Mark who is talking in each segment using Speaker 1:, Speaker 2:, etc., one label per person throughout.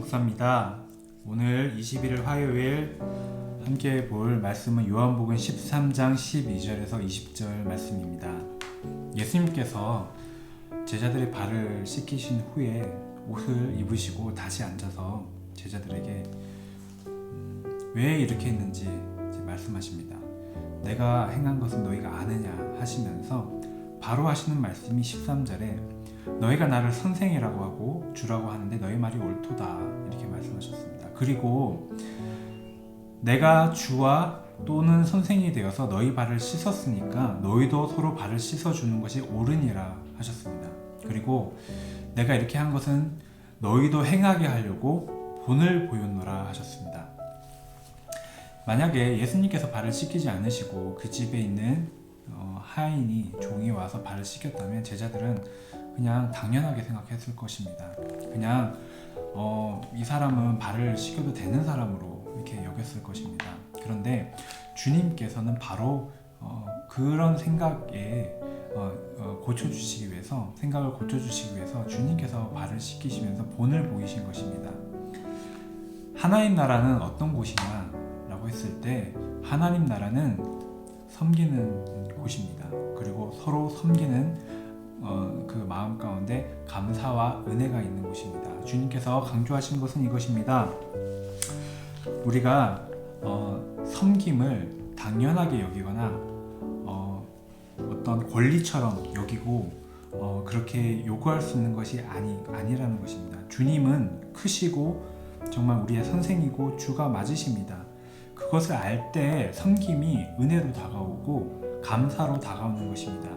Speaker 1: 목사입니다. 오늘 21일 화요일 함께 볼 말씀은 요한복음 13장 12절에서 20절 말씀입니다. 예수님께서 제자들의 발을 씻기신 후에 옷을 입으시고 다시 앉아서 제자들에게 왜 이렇게 했는지 말씀하십니다. 내가 행한 것은 너희가 아느냐 하시면서 바로 하시는 말씀이 13절에 너희가 나를 선생이라고 하고 주라고 하는데 너희 말이 옳도다 이렇게 말씀하셨습니다. 그리고 내가 주와 또는 선생이 되어서 너희 발을 씻었으니까 너희도 서로 발을 씻어주는 것이 옳으니라 하셨습니다. 그리고 내가 이렇게 한 것은 너희도 행하게 하려고 본을 보였노라 하셨습니다. 만약에 예수님께서 발을 씻기지 않으시고 그 집에 있는 하인이 종이 와서 발을 씻겼다면 제자들은 그냥 당연하게 생각했을 것입니다. 그냥 이 사람은 발을 씻겨도 되는 사람으로 이렇게 여겼을 것입니다. 그런데 주님께서는 바로 그런 생각에 고쳐주시기 위해서 생각을 고쳐주시기 위해서 주님께서 발을 씻기시면서 본을 보이신 것입니다. 하나님 나라는 어떤 곳이냐 라고 했을 때 하나님 나라는 섬기는 곳입니다. 그리고 서로 섬기는 그 마음 가운데 감사와 은혜가 있는 곳입니다. 주님께서 강조하신 것은 이것입니다. 우리가 섬김을 당연하게 여기거나 어떤 권리처럼 여기고 그렇게 요구할 수 있는 것이 아니라는 것입니다. 주님은 크시고 정말 우리의 선생이고 주가 맞으십니다. 그것을 알 때 섬김이 은혜로 다가오고 감사로 다가오는 것입니다.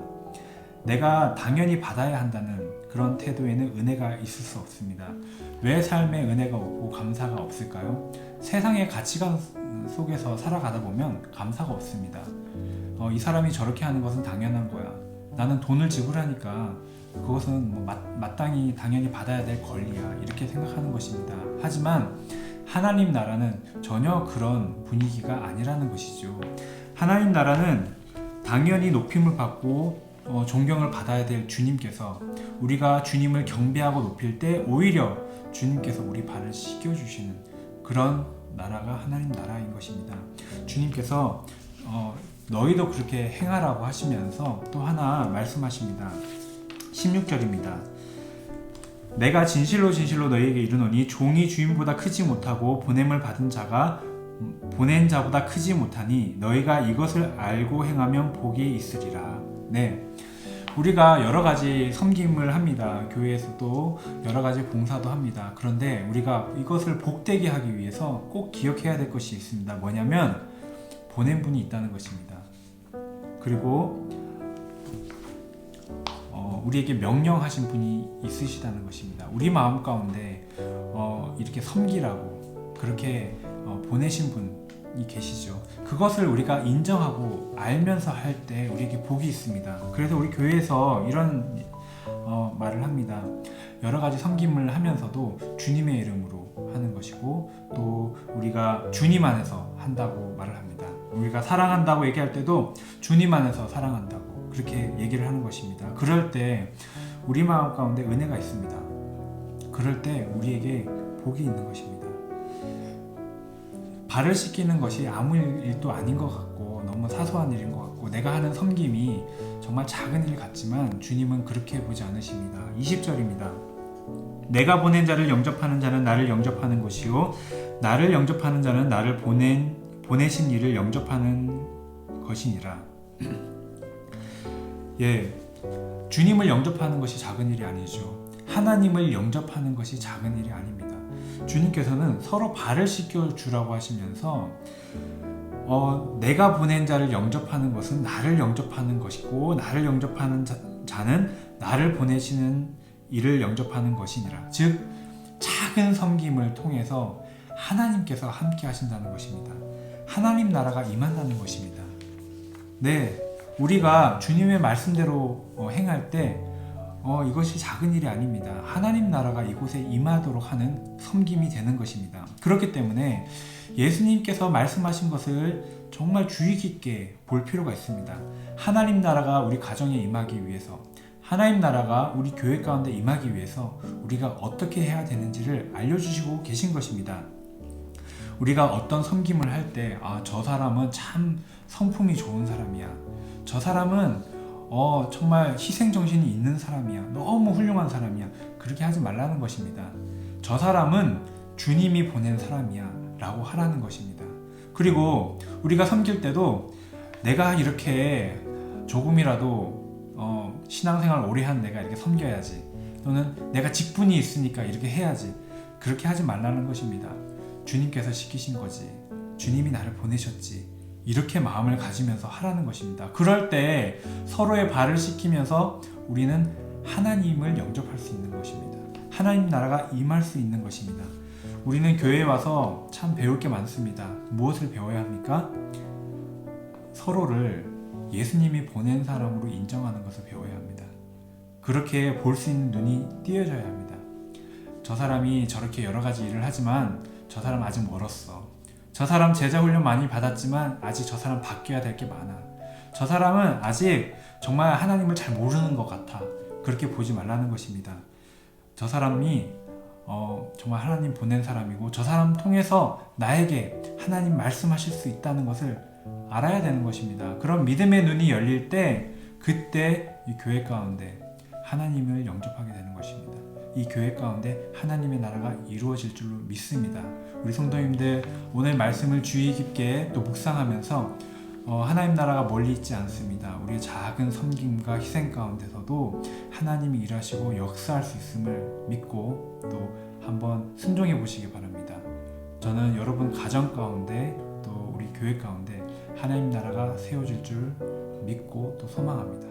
Speaker 1: 내가 당연히 받아야 한다는 그런 태도에는 은혜가 있을 수 없습니다. 왜 삶에 은혜가 없고 감사가 없을까요? 세상의 가치관 속에서 살아가다 보면 감사가 없습니다. 이 사람이 저렇게 하는 것은 당연한 거야. 나는 돈을 지불하니까 그것은 마땅히 당연히 받아야 될 권리야. 이렇게 생각하는 것입니다. 하지만 하나님 나라는 전혀 그런 분위기가 아니라는 것이죠. 하나님 나라는 당연히 높임을 받고 존경을 받아야 될 주님께서 우리가 주님을 경배하고 높일 때 오히려 주님께서 우리 발을 씻겨주시는 그런 나라가 하나님 나라인 것입니다. 주님께서 너희도 그렇게 행하라고 하시면서 또 하나 말씀하십니다. 16절입니다. 내가 진실로 진실로 너희에게 이르노니 종이 주인보다 크지 못하고 보냄을 받은 자가 보낸 자보다 크지 못하니 너희가 이것을 알고 행하면 복이 있으리라. 네, 우리가 여러 가지 섬김을 합니다. 교회에서도 여러 가지 봉사도 합니다. 그런데 우리가 이것을 복되게 하기 위해서 꼭 기억해야 될 것이 있습니다. 뭐냐면 보낸 분이 있다는 것입니다. 그리고 우리에게 명령하신 분이 있으시다는 것입니다. 우리 마음 가운데 이렇게 섬기라고 그렇게 보내신 분이 계시죠. 그것을 우리가 인정하고 알면서 할 때 우리에게 복이 있습니다. 그래서 우리 교회에서 이런 말을 합니다. 여러 가지 섬김을 하면서도 주님의 이름으로 하는 것이고 또 우리가 주님 안에서 한다고 말을 합니다. 우리가 사랑한다고 얘기할 때도 주님 안에서 사랑한다고 그렇게 얘기를 하는 것입니다. 그럴 때 우리 마음 가운데 은혜가 있습니다. 그럴 때 우리에게 복이 있는 것입니다. 발을 씻기는 것이 아무 일도 아닌 것 같고 너무 사소한 일인 것 같고 내가 하는 섬김이 정말 작은 일 같지만 주님은 그렇게 보지 않으십니다. 20절입니다. 내가 보낸 자를 영접하는 자는 나를 영접하는 것이요 나를 영접하는 자는 나를 보내신 이를 영접하는 것이니라. 예, 주님을 영접하는 것이 작은 일이 아니죠. 하나님을 영접하는 것이 작은 일이 아닙니다. 주님께서는 서로 발을 씻겨주라고 하시면서 내가 보낸 자를 영접하는 것은 나를 영접하는 것이고 나를 영접하는 자는 나를 보내시는 이를 영접하는 것이니라. 즉 작은 섬김을 통해서 하나님께서 함께 하신다는 것입니다. 하나님 나라가 임한다는 것입니다. 네, 우리가 주님의 말씀대로 행할 때 이것이 작은 일이 아닙니다. 하나님 나라가 이곳에 임하도록 하는 섬김이 되는 것입니다. 그렇기 때문에 예수님께서 말씀하신 것을 정말 주의 깊게 볼 필요가 있습니다. 하나님 나라가 우리 가정에 임하기 위해서 하나님 나라가 우리 교회 가운데 임하기 위해서 우리가 어떻게 해야 되는지를 알려주시고 계신 것입니다. 우리가 어떤 섬김을 할 때 저 사람은 참 성품이 좋은 사람이야. 저 사람은 정말 희생정신이 있는 사람이야. 너무 훌륭한 사람이야. 그렇게 하지 말라는 것입니다. 저 사람은 주님이 보낸 사람이야 라고 하라는 것입니다. 그리고 우리가 섬길 때도 내가 이렇게 조금이라도 신앙생활 오래 한 내가 이렇게 섬겨야지, 또는 내가 직분이 있으니까 이렇게 해야지, 그렇게 하지 말라는 것입니다. 주님께서 시키신 거지, 주님이 나를 보내셨지, 이렇게 마음을 가지면서 하라는 것입니다. 그럴 때 서로의 발을 씻기면서 우리는 하나님을 영접할 수 있는 것입니다. 하나님 나라가 임할 수 있는 것입니다. 우리는 교회에 와서 참 배울 게 많습니다. 무엇을 배워야 합니까? 서로를 예수님이 보낸 사람으로 인정하는 것을 배워야 합니다. 그렇게 볼 수 있는 눈이 띄어져야 합니다. 저 사람이 저렇게 여러 가지 일을 하지만 저 사람 아직 멀었어. 저 사람 제자 훈련 많이 받았지만 아직 저 사람 바뀌어야 될 게 많아. 저 사람은 아직 정말 하나님을 잘 모르는 것 같아. 그렇게 보지 말라는 것입니다. 저 사람이 정말 하나님 보낸 사람이고 저 사람 통해서 나에게 하나님 말씀하실 수 있다는 것을 알아야 되는 것입니다. 그런 믿음의 눈이 열릴 때 그때 이 교회 가운데 하나님을 영접하게 되는 것입니다. 이 교회 가운데 하나님의 나라가 이루어질 줄로 믿습니다. 우리 성도님들 오늘 말씀을 주의 깊게 또 묵상하면서 하나님 나라가 멀리 있지 않습니다. 우리의 작은 섬김과 희생 가운데서도 하나님이 일하시고 역사할 수 있음을 믿고 또 한번 순종해 보시기 바랍니다. 저는 여러분 가정 가운데 또 우리 교회 가운데 하나님 나라가 세워질 줄 믿고 또 소망합니다.